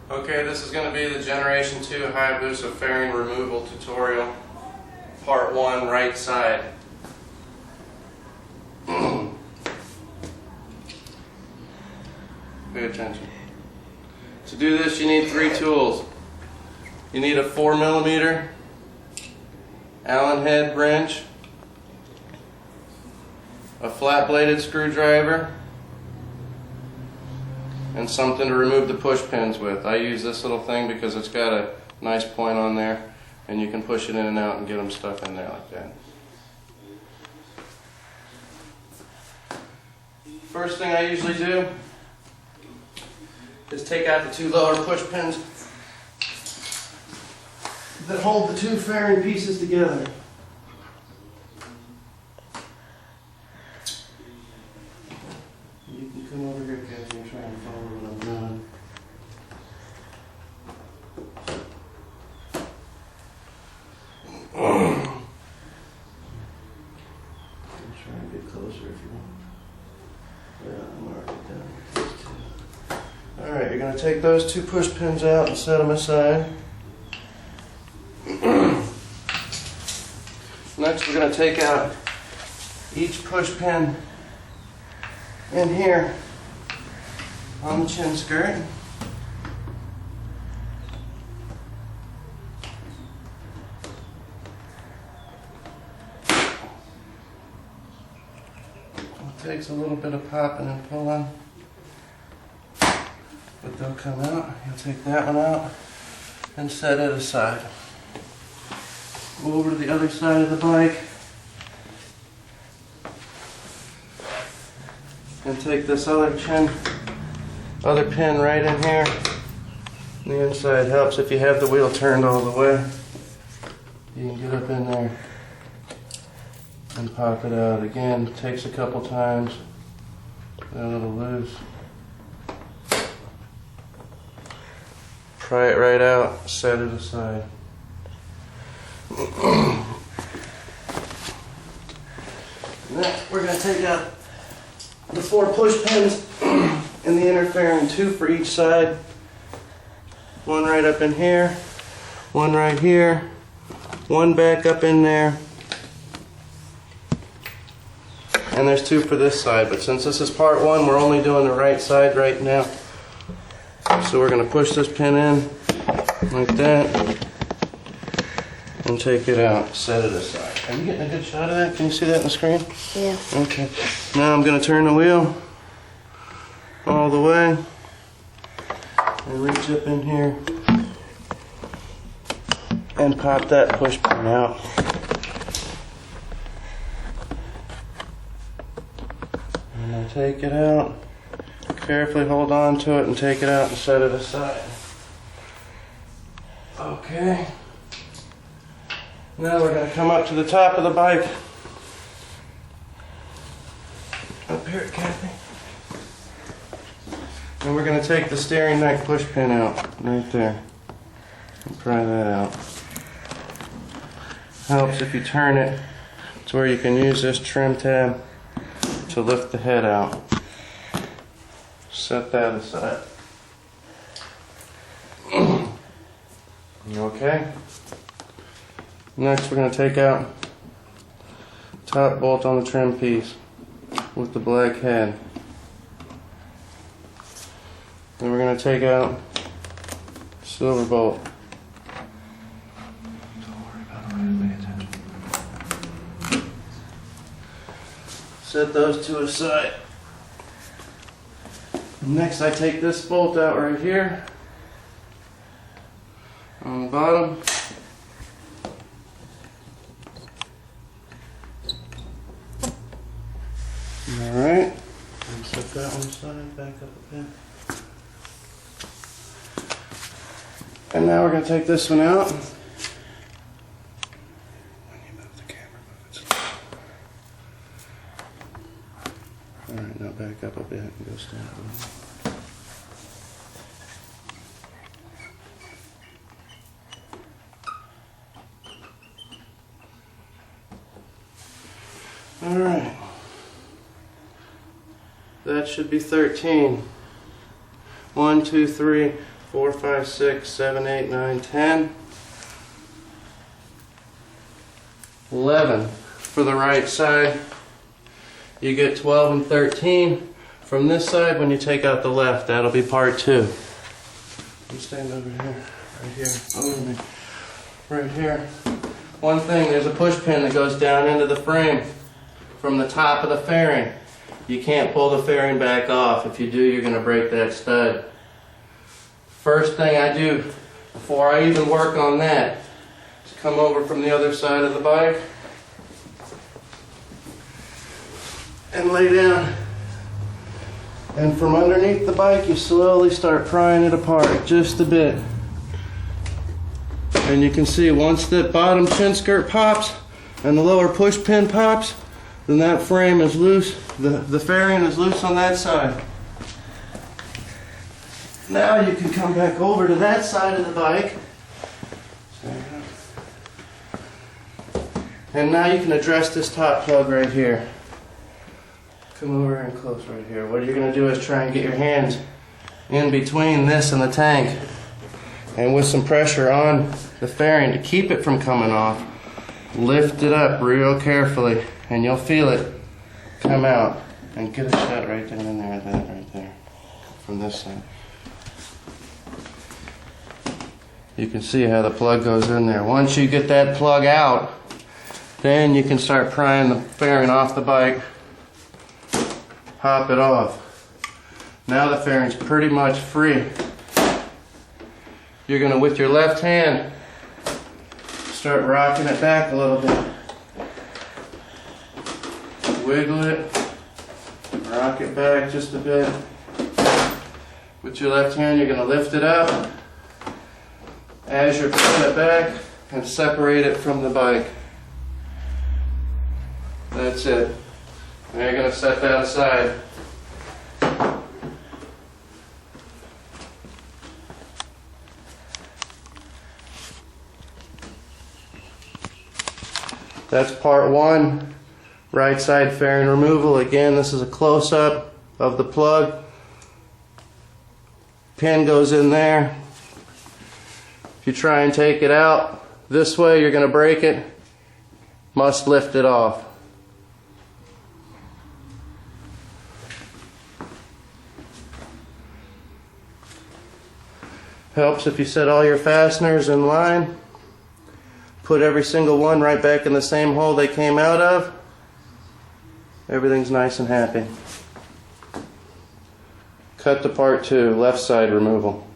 Okay, this is going to be the Generation 2 Hayabusa fairing removal tutorial, part 1, right side. Pay attention. To do this you need 3 tools. You need a 4mm Allen head wrench, a flat bladed screwdriver, and something to remove the push pins with. I use this little thing because it's got a nice point on there and you can push it in and out and get them stuck in there like that. First thing I usually do is take out the 2 lower push pins that hold the 2 fairing pieces together. You can come over here, Kathy, and try and follow what I'm doing. Try and get closer if you want. Yeah, I'm already done with these 2. Alright, you're going to take those 2 push pins out and set them aside. Next, we're going to take out each push pin in here on the chin skirt. It takes a little bit of popping and pulling, but they'll come out. You'll take that one out and set it aside. Go over to the other side of the bike and take this other pin right in here. The inside helps if you have the wheel turned all the way. You can get up in there and pop it out. Again, it takes a couple times. Get a little loose. Pry it right out, set it aside. Next, we're going to take out the 4 push pins in the inner fairing, 2 for each side. 1 right up in here, 1 right here, 1 back up in there, and there's 2 for this side. But since this is part 1, we're only doing the right side right now. So we're going to push this pin in like that and take it out, set it aside. Are you getting a good shot of that? Can you see that on the screen? Yeah. Okay. Now I'm going to turn the wheel all the way and reach up in here and pop that push pin out. And I take it out, carefully hold on to it and take it out and set it aside. Okay. Now we're going to come up to the top of the bike. Up here, Kathy. And we're going to take the steering neck push pin out, right there. And pry that out. Helps if you turn it to where you can use this trim tab to lift the head out. Set that aside. Okay. Next, we're going to take out top bolt on the trim piece with the black head. Then we're going to take out silver bolt. Don't worry about it, pay attention. Set those 2 aside. Next, I take this bolt out right here on the bottom. Alright, set that one aside, back up a bit. And now we're going to take this one out. When you move the camera, move it. Alright, now back up a bit and go stand up. Alright. That should be 13. 1, 2, 3, 4, 5, 6, 7, 8, 9, 10, 11 for the right side. You get 12 and 13 from this side when you take out the left. That'll be part 2. I'm standing over here, right here, over me, right here. One thing, there's a push pin that goes down into the frame from the top of the fairing. You can't pull the fairing back off. If you do, you're going to break that stud. First thing I do before I even work on that is come over from the other side of the bike and lay down. And from underneath the bike, you slowly start prying it apart just a bit. And you can see once that bottom chin skirt pops and the lower push pin pops, then that frame is loose, the fairing is loose on that side. Now you can come back over to that side of the bike. And now you can address this top plug right here. Come over and close right here. What you're going to do is try and get your hands in between this and the tank. And with some pressure on the fairing to keep it from coming off, lift it up real carefully and you'll feel it come out. And get a shot right down in there, that right there, from this side. You can see how the plug goes in there. Once you get that plug out, then you can start prying the fairing off the bike, pop it off. Now the fairing's pretty much free. You're going to, with your left hand, start rocking it back a little bit. Wiggle it, rock it back just a bit. With your left hand, you're going to lift it up as you're pulling it back and separate it from the bike. That's it. Now you're going to set that aside. That's part 1, right side fairing removal. Again, this is a close-up of the plug. Pin goes in there. If you try and take it out this way, you're going to break it. Must lift it off. Helps if you set all your fasteners in line. Put every single one right back in the same hole they came out of. Everything's nice and happy. Cut to part 2, left side removal.